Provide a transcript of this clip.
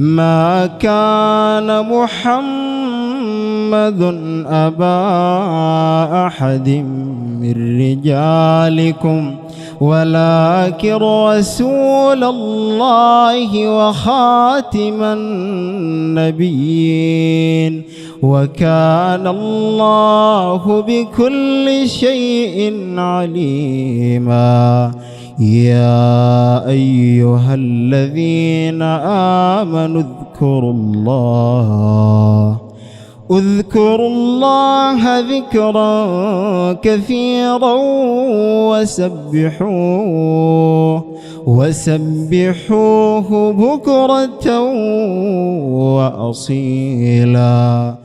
ما كان محمد أبا أحد من رجالكم ولكن رسول الله وخاتم النبيين وكان الله بكل شيء عليما. يا أيها الذين آمنوا اذكروا الله ذكرا كثيرا وسبحوه بكرة وأصيلا.